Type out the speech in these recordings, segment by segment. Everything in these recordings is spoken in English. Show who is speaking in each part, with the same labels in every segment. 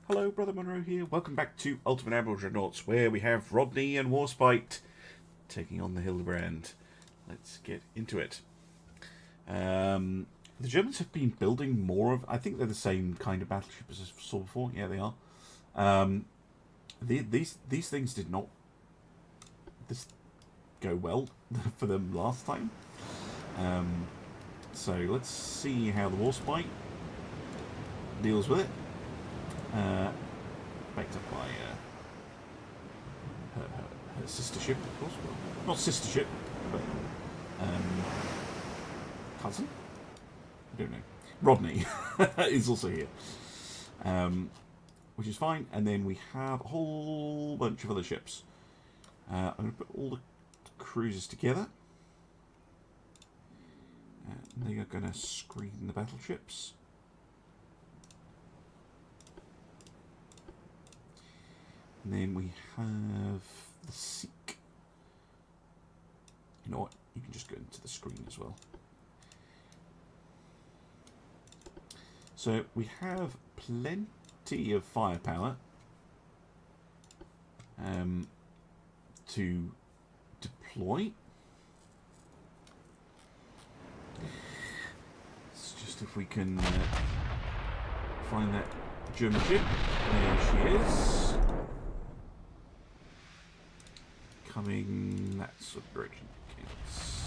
Speaker 1: Hello, Brother Monroe here. Welcome back to Ultimate Admiralnauts, where we have Rodney and Warspite taking on the Hildebrand. Let's get into it. The Germans have been building more of... I think they're the same kind of battleship as I saw before. Yeah, they are. These things did not go well for them last time. So let's see how the Warspite deals with it. Backed up by her sister ship, of course. Well, not sister ship, but cousin? I don't know. Rodney is also here, which is fine. And then we have a whole bunch of other ships. I'm going to put all the cruisers together. They are going to screen the battleships. And then we have the Seek. You know what? You can just go into the screen as well. So we have plenty of firepower to deploy. It's just if we can find that German ship. There she is. Coming that sort of direction. Okay, let's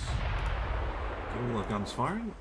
Speaker 1: get all our guns firing.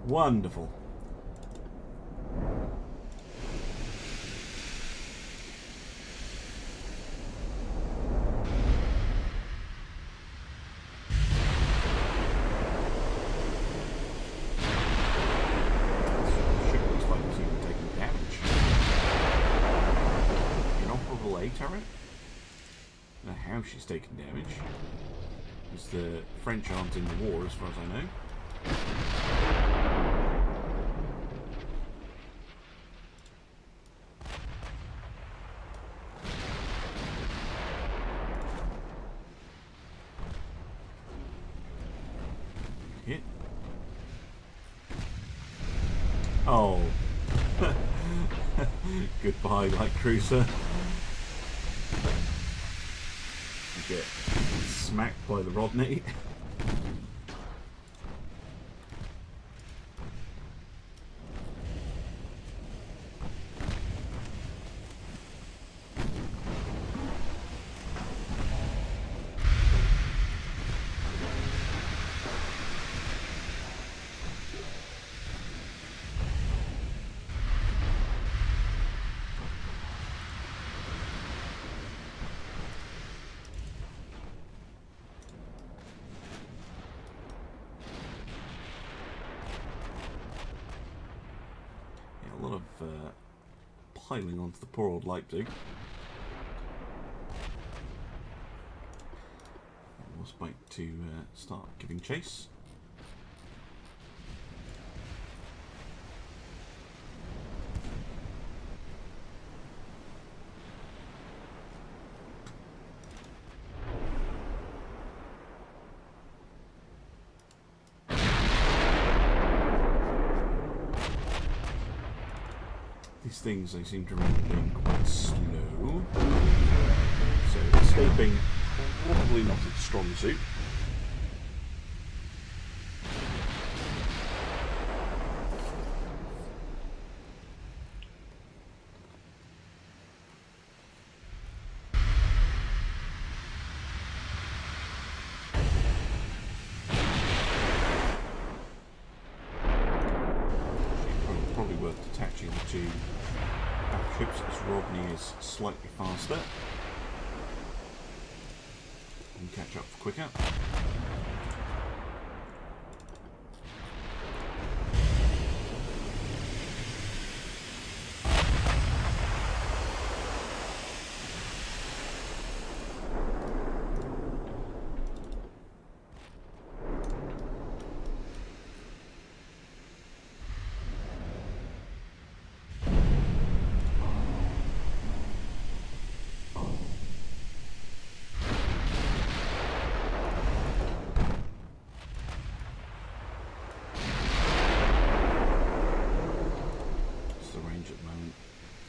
Speaker 1: Wonderful. Ship looks like it's even taking damage. Inoperable A turret? I don't know how she's taking damage. Because the French aren't in the war as far as I know. Hit. Oh. Goodbye, light cruiser. You get smacked by the Rodney. A lot of piling onto the poor old Leipzig. Warspite to start giving chase. These things, I seem to remember being quite slow, so escaping probably not its strong suit. probably worth detaching the two battleships as Rodney is slightly faster and catch up quicker.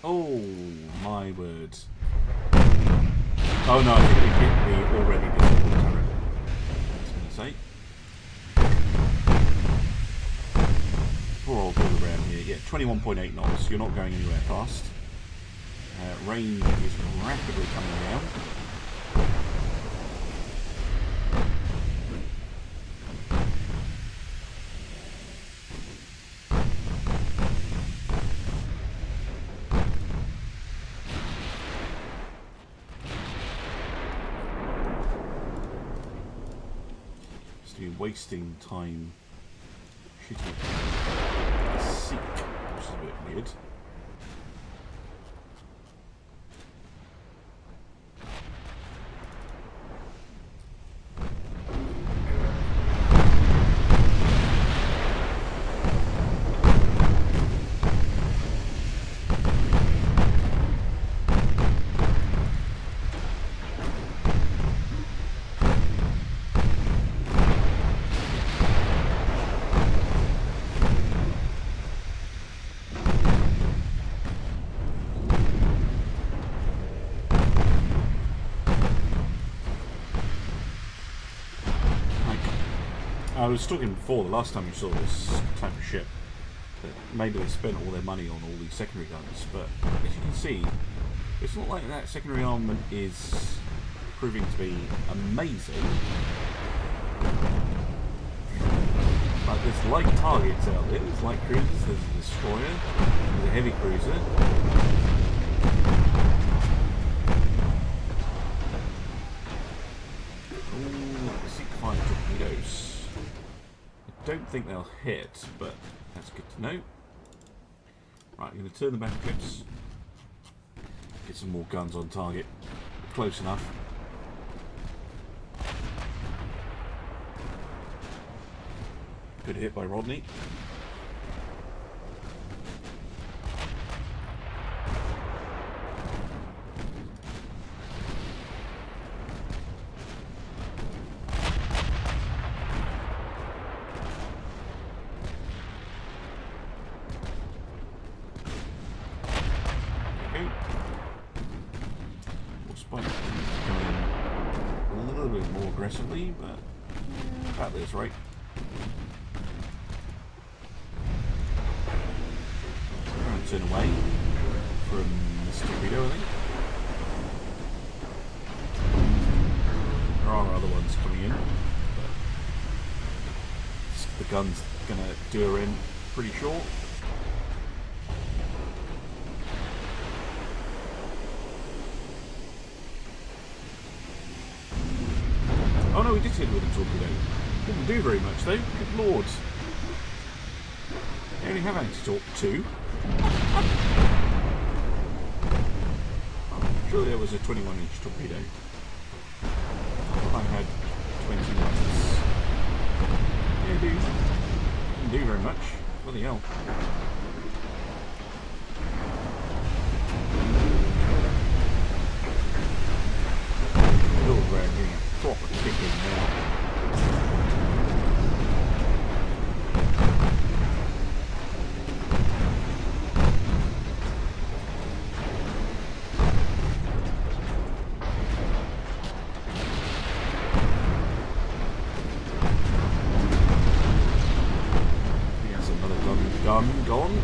Speaker 1: Oh my word. Oh no, I think we hit the already disabled turret. I was going to say. Poor old build around here. Yeah, 21.8 knots. You're not going anywhere fast. Range is rapidly coming down. Wasting time shooting at a seek, which is a bit weird. I was talking before, the last time you saw this type of ship, that maybe they spent all their money on all these secondary guns, but as you can see, it's not like that secondary armament is proving to be amazing. Like, there's light targets out there, there's light cruisers, there's a destroyer, there's a heavy cruiser. Ooh, Seek-5 torpedoes. I don't think they'll hit, but that's good to know. Right, I'm going to turn the battleships. Get some more guns on target. Close enough. Good hit by Rodney. Aggressively, but about this, right? I'm going to turn away from this torpedo, I think. There are other ones coming in, but the gun's going to do her in pretty short. Oh no, we did hit with a torpedo. Didn't do very much though. Good lord. They only have anti-torp 2. Surely there was a 21-inch torpedo. I had 21s. Yeah, dude. Didn't do very much. Bloody hell. Build round here. Proper kicking now. Here's another gun gone.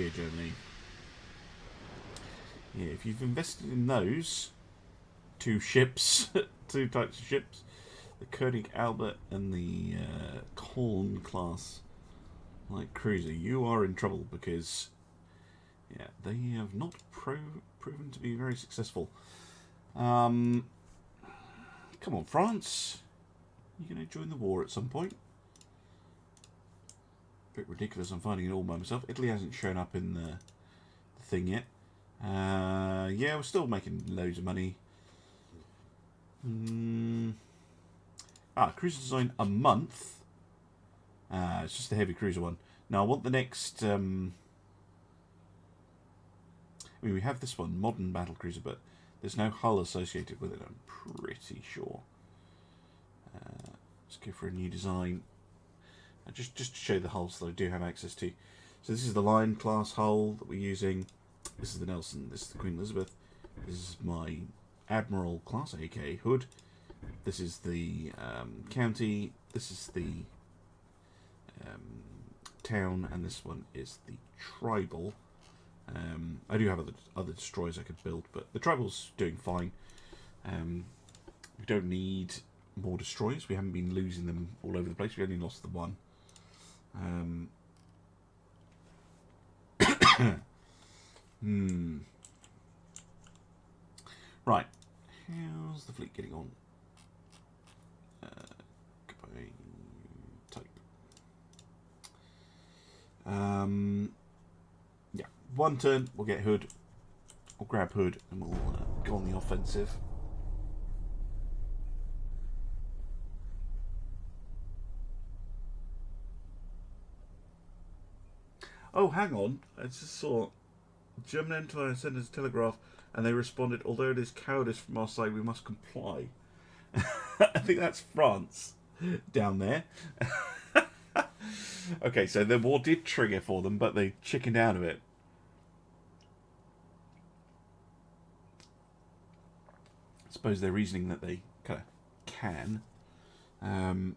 Speaker 1: here, Germany. Yeah, if you've invested in those two ships, two types of ships, the König Albert and the Koln class light cruiser, you are in trouble because, yeah, they have not proven to be very successful. Come on, France. You're going to join the war at some point. Bit ridiculous, I'm finding it all by myself. Italy hasn't shown up in the thing yet. Yeah, we're still making loads of money. Cruiser design a month. It's just the heavy cruiser one. Now I want the next... I mean, we have this one, modern battle cruiser, but there's no hull associated with it, I'm pretty sure. Let's go for a new design. Just to show the hulls that I do have access to. So this is the Lion class hull that we're using. This is the Nelson. This is the Queen Elizabeth. This is my Admiral class, aka Hood. This is the County. This is the Town, and this one is the Tribal. I do have other destroyers I could build, but the Tribal's doing fine. We don't need more destroyers. We haven't been losing them all over the place. We only lost the one. Right. How's the fleet getting on? Goodbye. Type. Yeah. One turn, we'll get Hood. We'll grab Hood and we'll go on the offensive. Oh, hang on. I just saw German Empire sent us a telegraph and they responded, although it is cowardice from our side, we must comply. I think that's France down there. Okay, so the war did trigger for them, but they chickened out of it. I suppose they're reasoning that they kind of can. Okay,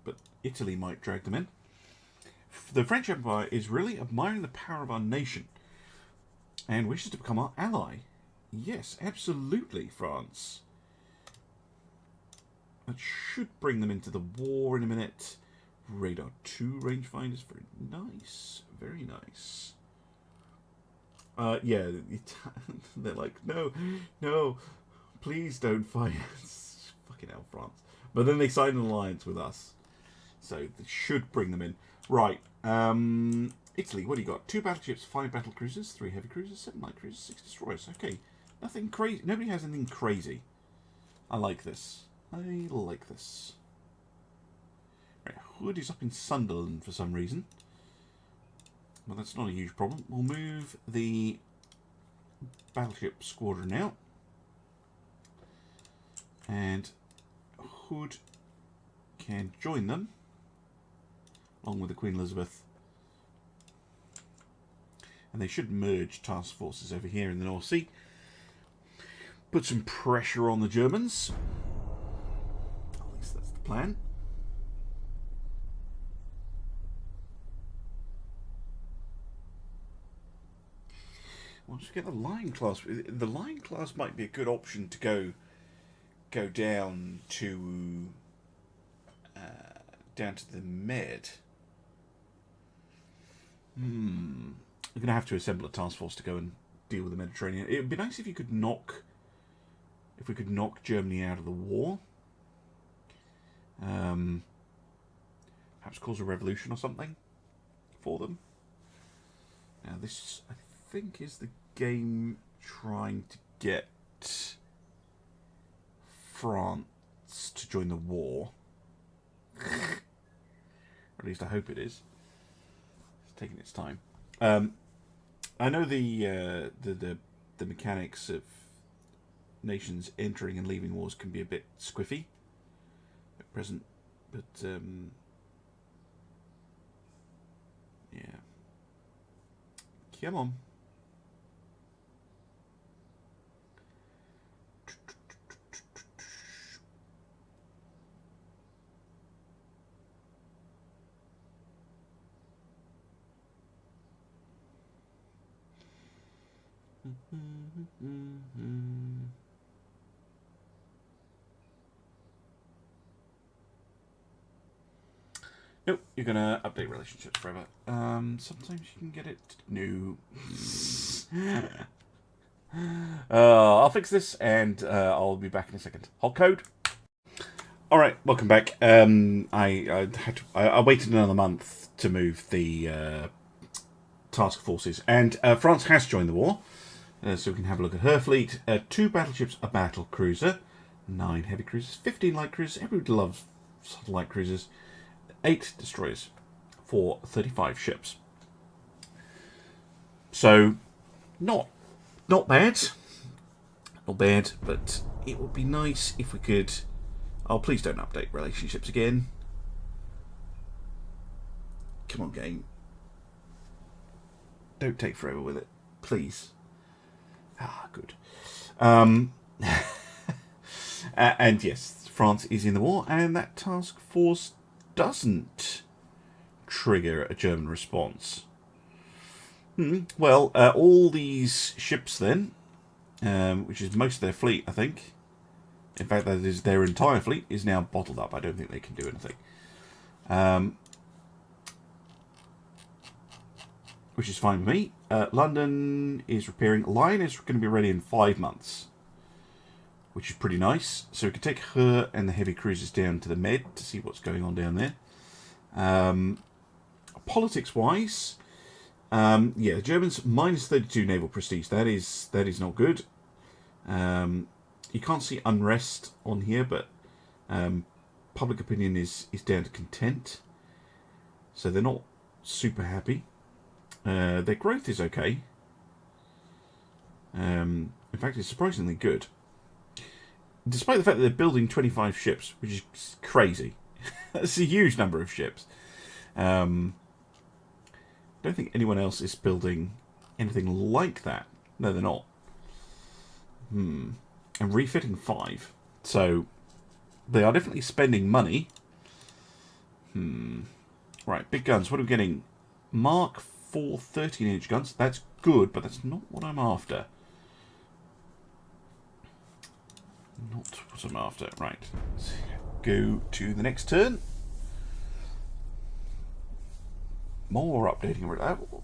Speaker 1: but Italy might drag them in. The French Empire is really admiring the power of our nation and wishes to become our ally. Yes, absolutely, France. That should bring them into the war in a minute. Radar 2 rangefinders, very nice, very nice. Yeah, they're like, no, please don't fight us. Fucking hell, France. But then they signed an alliance with us, so that should bring them in. Right, Italy, what do you got? 2 battleships, 5 battle cruisers, 3 heavy cruisers, 7 light cruisers, 6 destroyers. Okay, nothing crazy. Nobody has anything crazy. I like this. I like this. Right, Hood is up in Sunderland for some reason. Well, that's not a huge problem. We'll move the battleship squadron out. And Hood can join them, along with the Queen Elizabeth. And they should merge task forces over here in the North Sea. Put some pressure on the Germans. At least that's the plan. Once we get the Lion class, the Lion class might be a good option to go down to the Med. We're going to have to assemble a task force to go and deal with the Mediterranean. It would be nice if we could knock Germany out of the war. Perhaps cause a revolution or something for them. Now this, I think, is the game trying to get France to join the war. At least I hope it is. It's taking its time. I know the mechanics of nations entering and leaving wars can be a bit squiffy at present, but yeah. Come on. Nope, you're gonna update relationships forever. Sometimes you can get it new. I'll fix this and I'll be back in a second. Hold code. All right, welcome back. I waited another month to move the task forces, and France has joined the war, so we can have a look at her fleet. 2 battleships, a battle cruiser, 9 heavy cruisers, 15 light cruisers. Everybody loves light cruisers. 8 destroyers for 35 ships. So, not bad. Not bad, but it would be nice if we could... Oh, please don't update relationships again. Come on, game. Don't take forever with it. Please. Ah, good. And yes, France is in the war, and that task force doesn't trigger a German response. Well, all these ships then, which is most of their fleet, I think. In fact, that is their entire fleet is now bottled up. I don't think they can do anything. Which is fine with me. London is repairing. Lion is going to be ready in 5 months, which is pretty nice. So we can take her and the heavy cruisers down to the Med to see what's going on down there. Politics-wise, yeah, the Germans minus 32 naval prestige. That is not good. You can't see unrest on here, but public opinion is down to content. So they're not super happy. Their growth is okay. In fact, it's surprisingly good. Despite the fact that they're building 25 ships, which is crazy. That's a huge number of ships. I don't think anyone else is building anything like that. No, they're not. And refitting 5. So, they are definitely spending money. Right, big guns. What are we getting? Mark 4 13-inch guns. That's good, but that's not what I'm after. Not what I'm after. Right. Let's go to the next turn. More updating.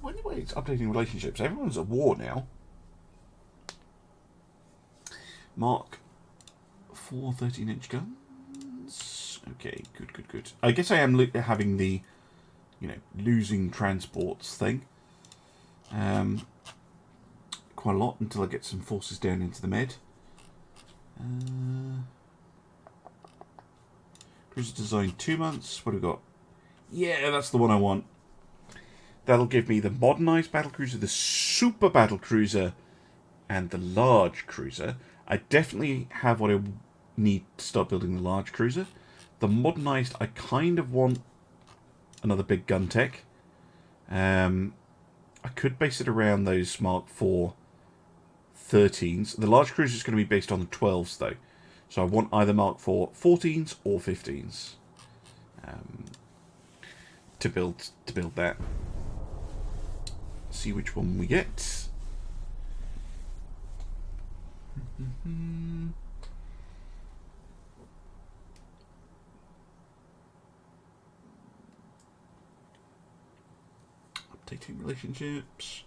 Speaker 1: Anyway, it's updating relationships. Everyone's at war now. Mark 4 13-inch guns. Okay, good. I guess I am having the, losing transports thing. Quite a lot until I get some forces down into the Med. Cruiser design 2 months. What have we got? Yeah, that's the one I want. That'll give me the modernised battlecruiser, the super battlecruiser, and the large cruiser. I definitely have what I need to start building the large cruiser. The modernised, I kind of want another big gun tech. I could base it around those Mark 4 13s. The large cruiser is going to be based on the 12s, though. So I want either Mark 4 14s or 15s to build that. See which one we get. Updating relationships.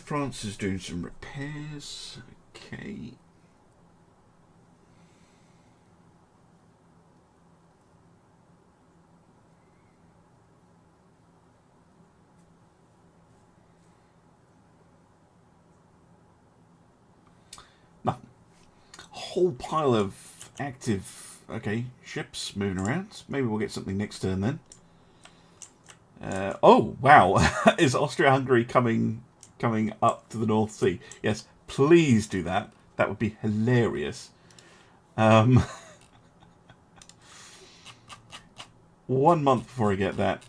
Speaker 1: France is doing some repairs. Okay. Nothing. Whole pile of active, ships moving around. Maybe we'll get something next turn then. Oh, wow. Is Austria-Hungary coming up to the North Sea? Yes, please do that. That would be hilarious. 1 month before I get that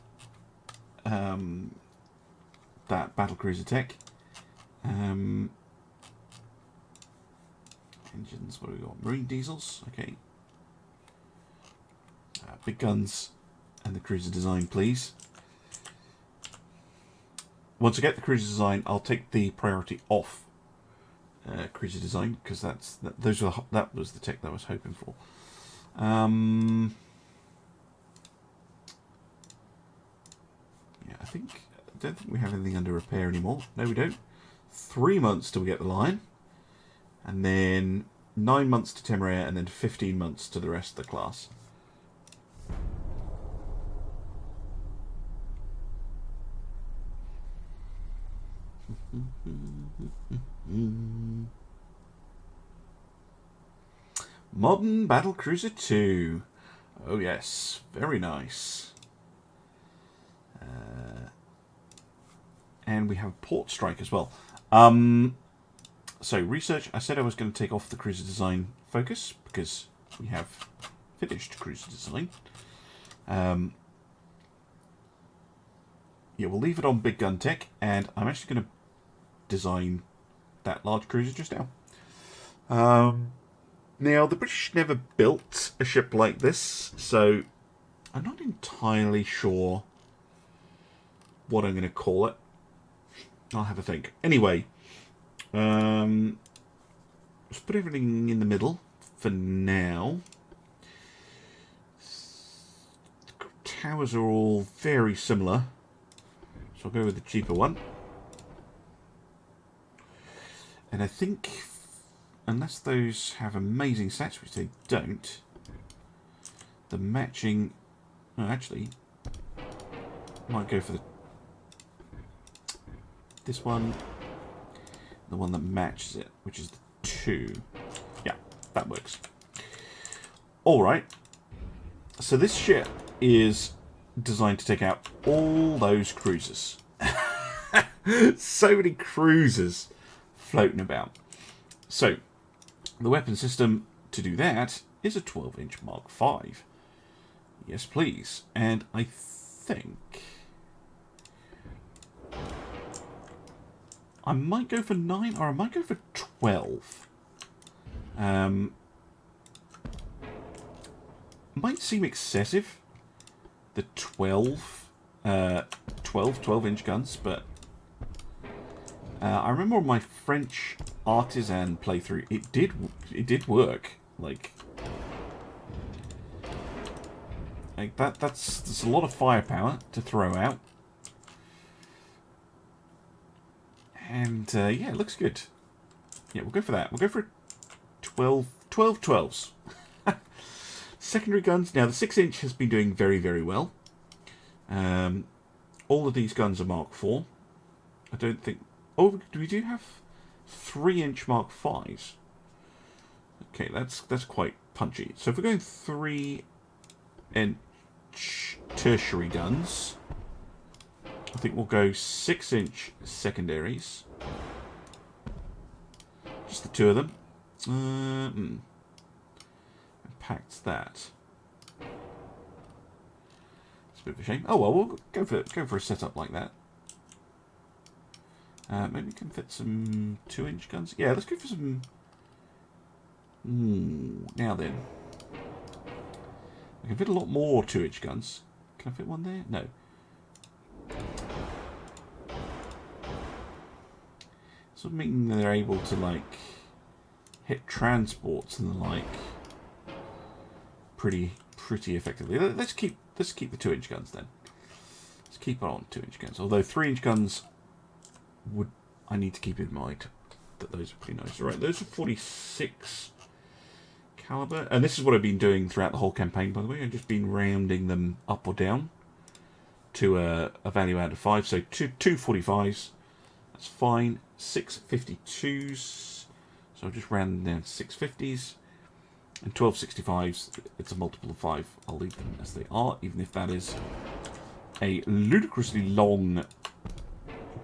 Speaker 1: that battlecruiser tech. Engines, what do we got? Marine diesels, okay. Big guns and the cruiser design, please. once I get the cruiser design, I'll take the priority off cruiser design, because that was the tech that I was hoping for. Yeah, I don't think we have anything under repair anymore. No, we don't. 3 months till we get the Lion, and then 9 months to Temeraire, and then 15 months to the rest of the class. Modern Battlecruiser 2. Oh yes, very nice. And we have Port Strike as well. So research, I said I was going to take off the cruiser design focus because we have finished cruiser design. Yeah, we'll leave it on big gun tech, and I'm actually going to design that large cruiser just now. Now, the British never built a ship like this, so I'm not entirely sure what I'm going to call it. I'll have a think. Anyway, let's put everything in the middle for now. The towers are all very similar, so I'll go with the cheaper one. And I think, unless those have amazing stats, which they don't, the matching... No, actually, I might go for this one, the one that matches it, which is the 2. Yeah, that works. Alright, so this ship is designed to take out all those cruisers. So many cruisers floating about. So, the weapon system to do that is a 12-inch Mark V. Yes, please. And I think I might go for 9, or I might go for 12. Might seem excessive, the 12-inch guns, but I remember on my French artisan playthrough, it did work. Like that's a lot of firepower to throw out, and yeah, it looks good. Yeah, we'll go for that. We'll go for 12 12s. Secondary guns. Now the 6-inch has been doing very, very well. All of these guns are Mark IV. I don't think. Oh, we do have 3-inch Mark Vs. Okay, that's quite punchy. So if we're going 3-inch tertiary guns, I think we'll go 6-inch secondaries. Just the 2 of them. Impacts that. It's a bit of a shame. Oh well, we'll go for a setup like that. Maybe we can fit some 2-inch guns. Yeah, let's go for some. Now then, I can fit a lot more 2-inch guns. Can I fit one there? No. So meaning they're able to like hit transports and the like pretty effectively. Let's keep the 2-inch guns then. Let's keep on 2-inch guns. Although 3-inch guns I need to keep in mind that those are pretty nice. Alright, those are 46 caliber, and this is what I've been doing throughout the whole campaign, by the way. I've just been rounding them up or down to a value out of 5. So two 45s, that's fine. 6 52s, so I'll just round them down to 650s, and 12 65s. It's a multiple of 5. I'll leave them as they are, even if that is a ludicrously long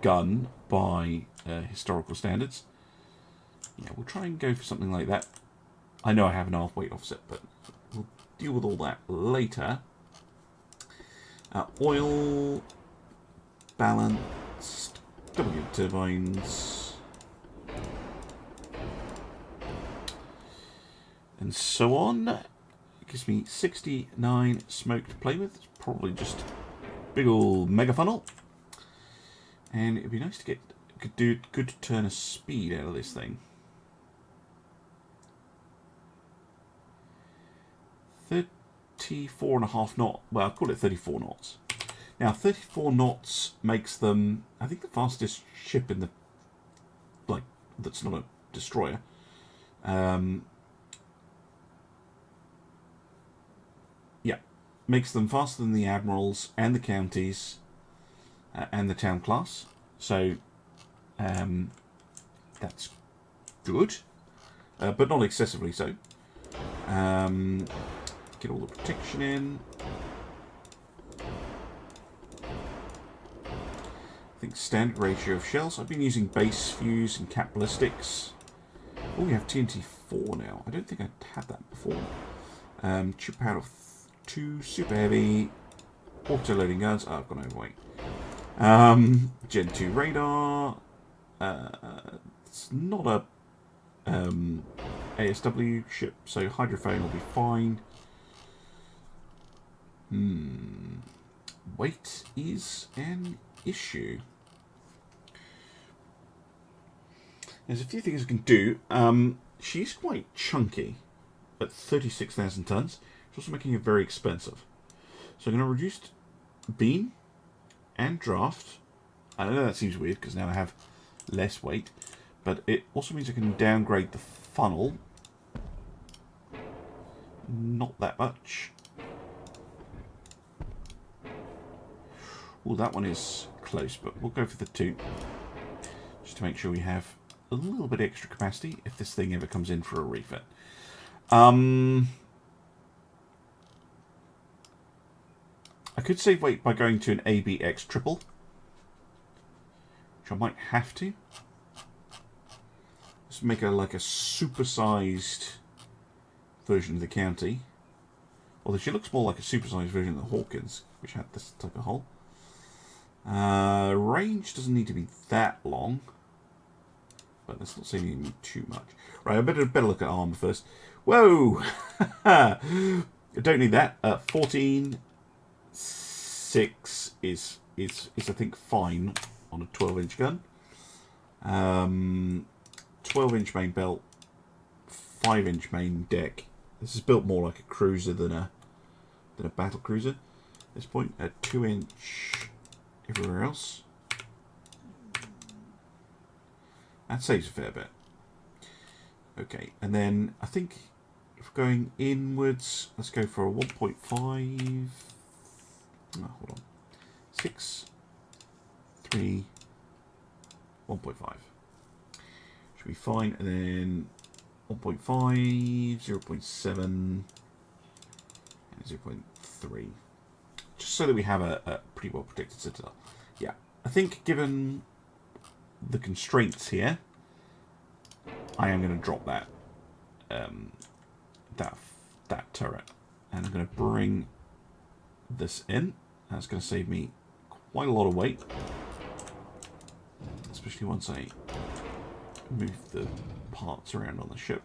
Speaker 1: gun by historical standards. Yeah, we'll try and go for something like that. I know I have an half weight offset, but we'll deal with all that later. Oil, balanced, W turbines, and so on. It gives me 69 smoke to play with. It's probably just a big old mega funnel. And it'd be nice to get good turn of speed out of this thing. 34.5 knots. Well, I'll call it 34 knots. Now, 34 knots makes them, I think, the fastest ship in the, like, that's not a destroyer. Yeah, makes them faster than the admirals and the counties and the town class. So, that's good, but not excessively so. Get all the protection in. I think standard ratio of shells. I've been using base fuse and cap ballistics. Oh, we have TNT 4 now. I don't think I'd had that before. Tube power of 2, super heavy, auto loading guns. Oh, I've gone overweight. Gen 2 radar. It's not a ASW ship, so hydrophone will be fine. Weight is an issue. There's a few things we can do. She's quite chunky at 36,000 tons. She's also making it very expensive. So I'm going to reduce beam and draft. I know that seems weird because now I have less weight, but it also means I can downgrade the funnel. Not that much. Oh, that one is close, but we'll go for the 2. Just to make sure we have a little bit extra capacity if this thing ever comes in for a refit. I could save weight by going to an ABX triple, which I might have to. Let's make her like a supersized version of the county. Although she looks more like a supersized version of the Hawkins, which had this type of hull. Range doesn't need to be that long, but that's not saying me too much. Right, I better look at armor first. Whoa! I don't need that. 14.6 is I think fine on a 12-inch gun. 12-inch main belt, 5-inch main deck. This is built more like a cruiser than a battle cruiser. At this point, a 2-inch everywhere else. That saves a fair bit. Okay, and then I think if we're going inwards, let's go for a 1.5. Oh, hold on. 6, 3, 1.5. Should be fine. And then 1.5, 0.7, and 0.3. Just so that we have a pretty well protected citadel. Yeah, I think given the constraints here, I am going to drop that that turret, and I'm going to bring this in. That's going to save me quite a lot of weight, especially once I move the parts around on the ship.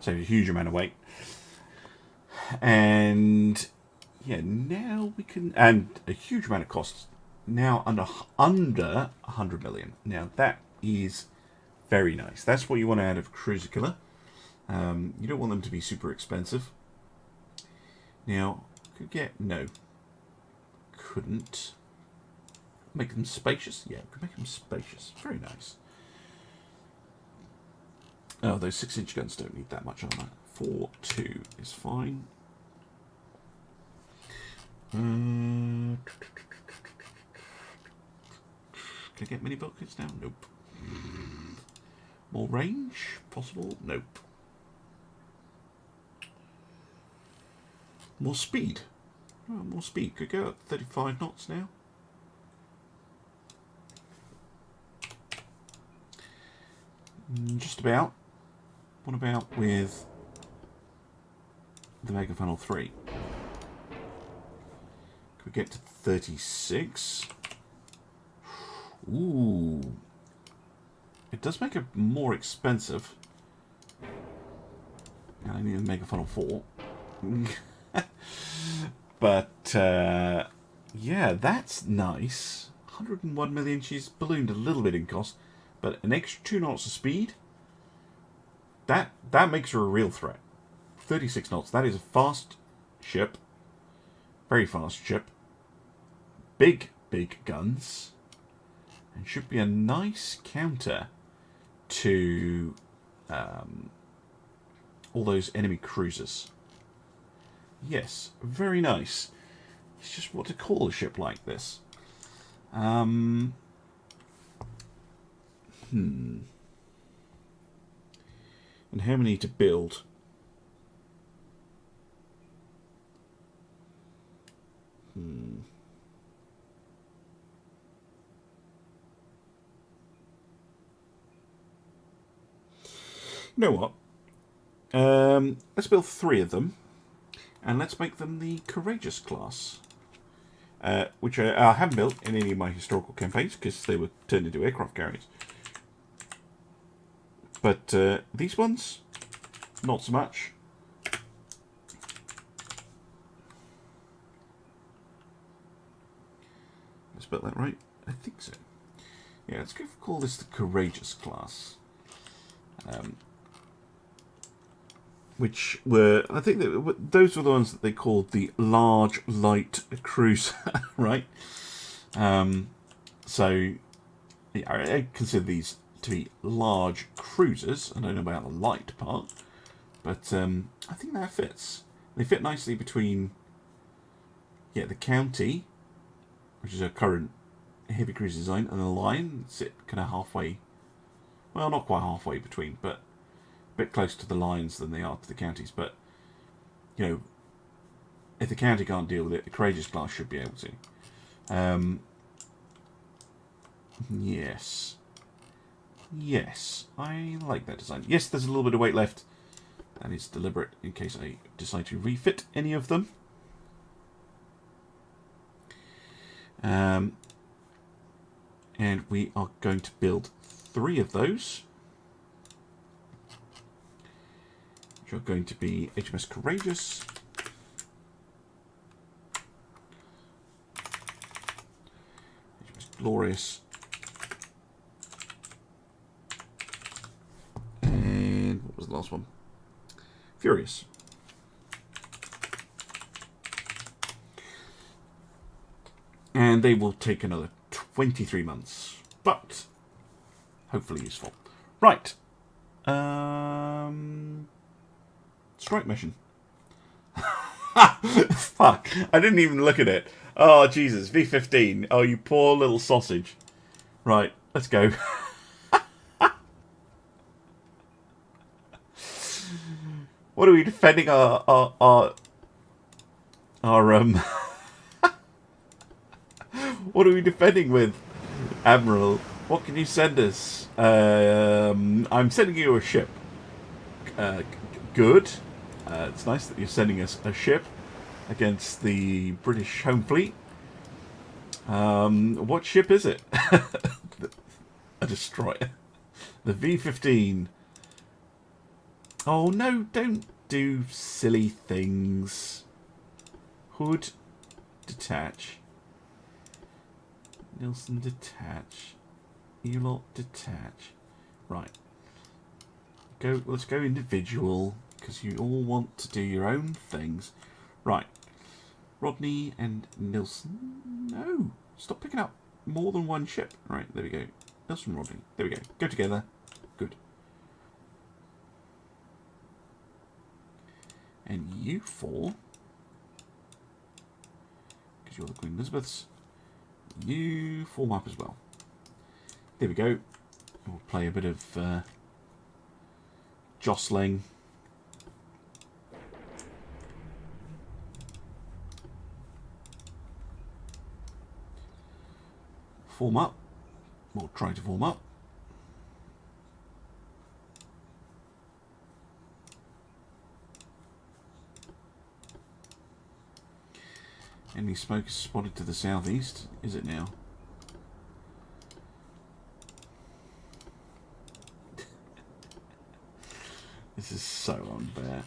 Speaker 1: Save a huge amount of weight, and yeah, now we can, and a huge amount of costs. Now under 100 million. Now that is very nice. That's what you want out of Cruiser Killer. You don't want them to be super expensive. Now, could get couldn't make them spacious. Yeah, could make them spacious. Very nice. Oh, those 6-inch guns don't need that much armor. 4.2 is fine. Can I get mini buckets now? Nope. More range? Possible? Nope. More speed? Oh, more speed. Could go up 35 knots now. Just about. What about with the Mega Funnel 3? Could we get to 1936. Ooh. It does make it more expensive. I need a Mega Funnel 4. But, yeah, that's nice. 101 million. She's ballooned a little bit in cost. But an extra 2 knots of speed, that makes her a real threat. 36 knots. That is a fast ship. Very fast ship. Big guns. And should be a nice counter to all those enemy cruisers. Yes, very nice. It's just what to call a ship like this. And how many to build? You know what? Let's build 3 of them, and let's make them the Courageous class, which I haven't built in any of my historical campaigns because they were turned into aircraft carriers. But these ones, not so much. I spelled that right? I think so. Yeah, let's go call this the Courageous class. Which were, I think that those were the ones that they called the large light cruiser, right? So yeah, I consider these to be large cruisers. I don't know about the light part, but I think that fits. They fit nicely between, yeah, the County, which is a current heavy cruiser design, and the Lion. Sit kind of halfway, well, not quite halfway between, but bit closer to the Lions than they are to the Counties, but you know, if the County can't deal with it, the Courageous class should be able to. Yes, I like that design. Yes, there's a little bit of weight left. That is deliberate in case I decide to refit any of them. And we are going to build 3 of those, which are going to be HMS Courageous, HMS Glorious, and what was the last one? Furious. And they will take another 23 months, but hopefully useful. Right. Strike mission. Fuck. I didn't even look at it. Oh, Jesus. V15. Oh, you poor little sausage. Right. Let's go. What are we defending our what are we defending with, Admiral? What can you send us? I'm sending you a ship. Good. It's nice that you're sending us a ship against the British Home Fleet. What ship is it? A destroyer. The V15. Oh no, don't do silly things. Hood, detach. Nilsson, detach. Elot, detach. Right. Let's go individual, because you all want to do your own things. Right. Rodney and Nilsson. No. Stop picking up more than one ship. Right, there we go. Nilsson, Rodney. There we go. Go together. Good. And you 4, because you're the Queen Elizabeths, you form up as well. There we go. We'll play a bit of jostling. Form up. We'll try to form up. Enemy smoke is spotted to the southeast. Is it now? This is so unfair.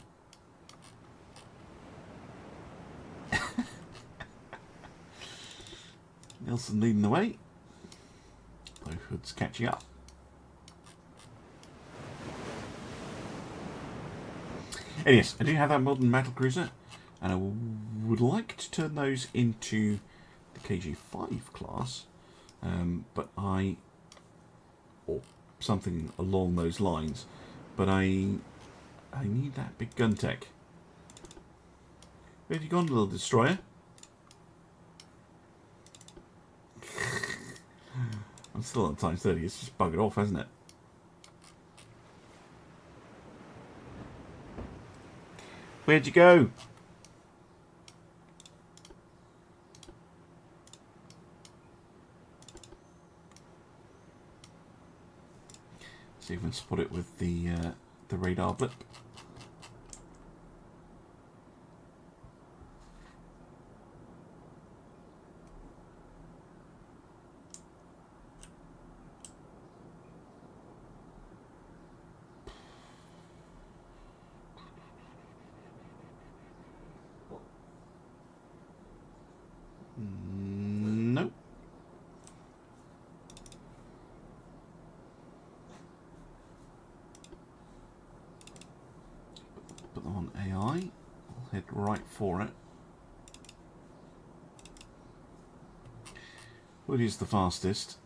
Speaker 1: Nelson leading the way. Though Hood's catching up. And yes, I do have that modern battle cruiser, and I would like to turn those into the KG5 class, but or something along those lines. But I need that big gun tech. Where have you gone, little destroyer? I'm still on times 30. It's just buggered off, hasn't it? Where'd you go? See if we can spot it with the radar blip. Nope. Put them on AI. I'll head right for it. Wood is the fastest.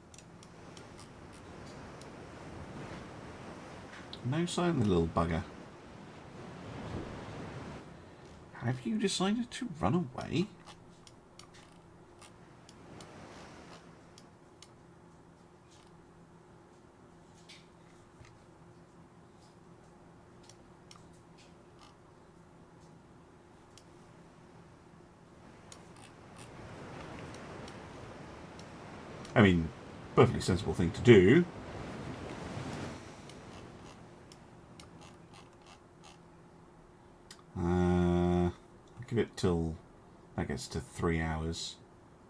Speaker 1: No sign of the little bugger. Have you decided to run away? I mean, perfectly sensible thing to do. I'll give it till that gets to 3 hours.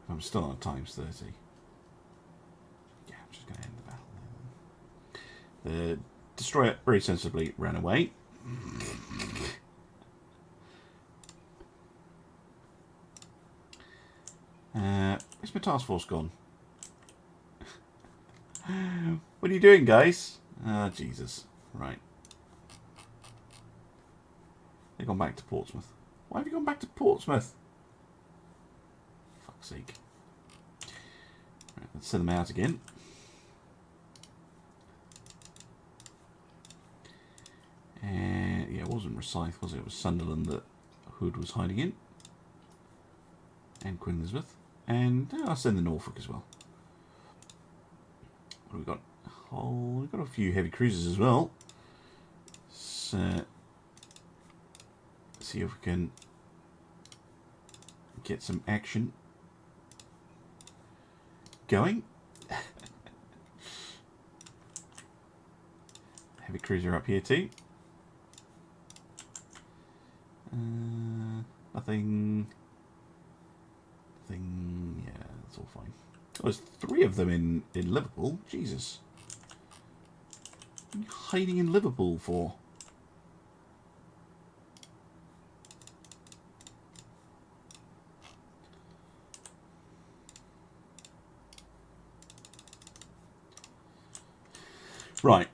Speaker 1: If I'm still on times 30. Yeah, I'm just going to end the battle. The destroyer very sensibly ran away. Where's my task force gone? What are you doing, guys? Ah, Jesus. Right. They've gone back to Portsmouth. Why have you gone back to Portsmouth? Fuck's sake. Right, let's send them out again. And yeah, it wasn't Rosyth, was it? It was Sunderland that Hood was hiding in. And Queen Elizabeth. And I'll send the Norfolk as well. What have we got? Oh, we've got a few heavy cruisers as well. So, see if we can get some action going. Heavy cruiser up here too. Nothing. Yeah, that's all fine. Oh, there's 3 of them in Liverpool. Jesus. What are you hiding in Liverpool for? Right.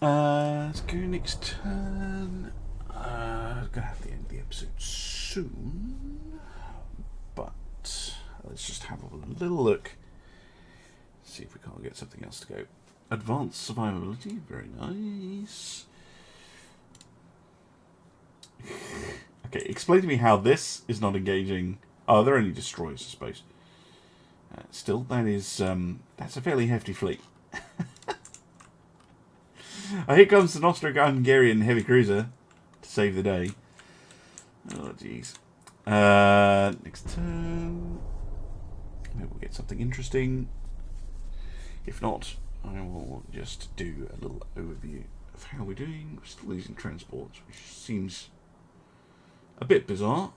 Speaker 1: Let's go next turn. I'm going to have to end the episode soon. But let's just have a little look. See if we can't get something else to go. Advanced survivability, very nice. Okay, explain to me how this is not engaging. Oh, they're only destroyers, I suppose. Still, that is that's a fairly hefty fleet. Oh, here comes the Austro-Hungarian heavy cruiser to save the day. Oh, jeez. Next turn. Maybe we'll get something interesting. If not, I will just do a little overview of how we're doing. We're still using transports, which seems a bit bizarre.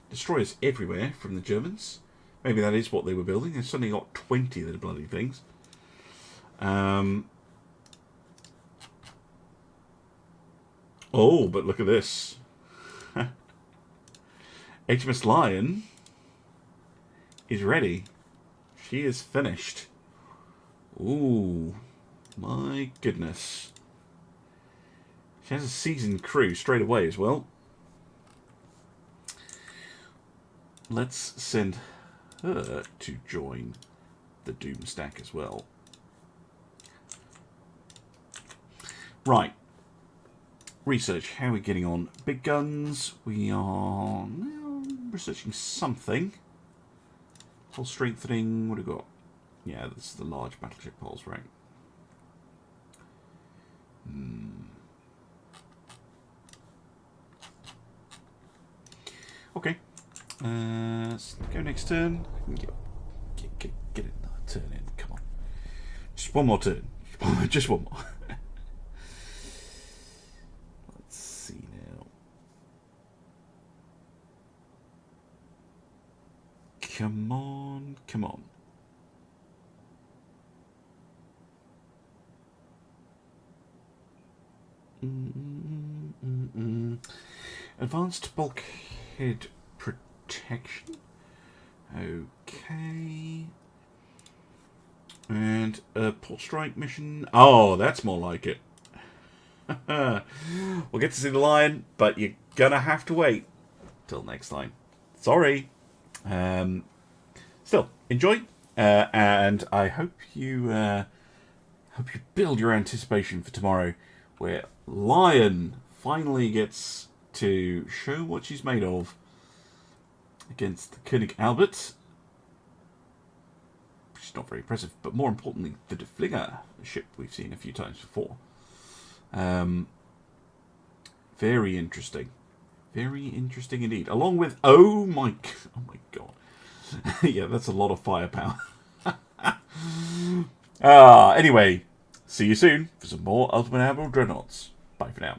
Speaker 1: Destroyers everywhere from the Germans. Maybe that is what they were building. They've suddenly got 20 of the bloody things. Oh, but look at this. HMS Lion is ready. She is finished. Ooh, my goodness. She has a seasoned crew straight away as well. Let's send her to join the Doom stack as well. Right. Research. How are we getting on? Big guns. We are researching something. Hull strengthening. What do we got? Yeah, this is the large battleship hulls, right? Okay. Let's go next turn. Get another turn in. Come on. Just one more turn. Just one more. Let's see now. Come on. Come on. Advanced bulkhead protection. Okay. And a port strike mission. Oh, that's more like it. We'll get to see the Lion, but you're gonna have to wait till next time. Sorry. Still, enjoy, and I hope you build your anticipation for tomorrow, where Lion finally gets to show what she's made of against the König Albert, which is not very impressive, but more importantly, the De Flinger, a ship we've seen a few times before. Very interesting. Very interesting indeed. Along with, oh my god. Yeah, that's a lot of firepower. Anyway, see you soon for some more Ultimate Admiral Dreadnoughts. Bye for now.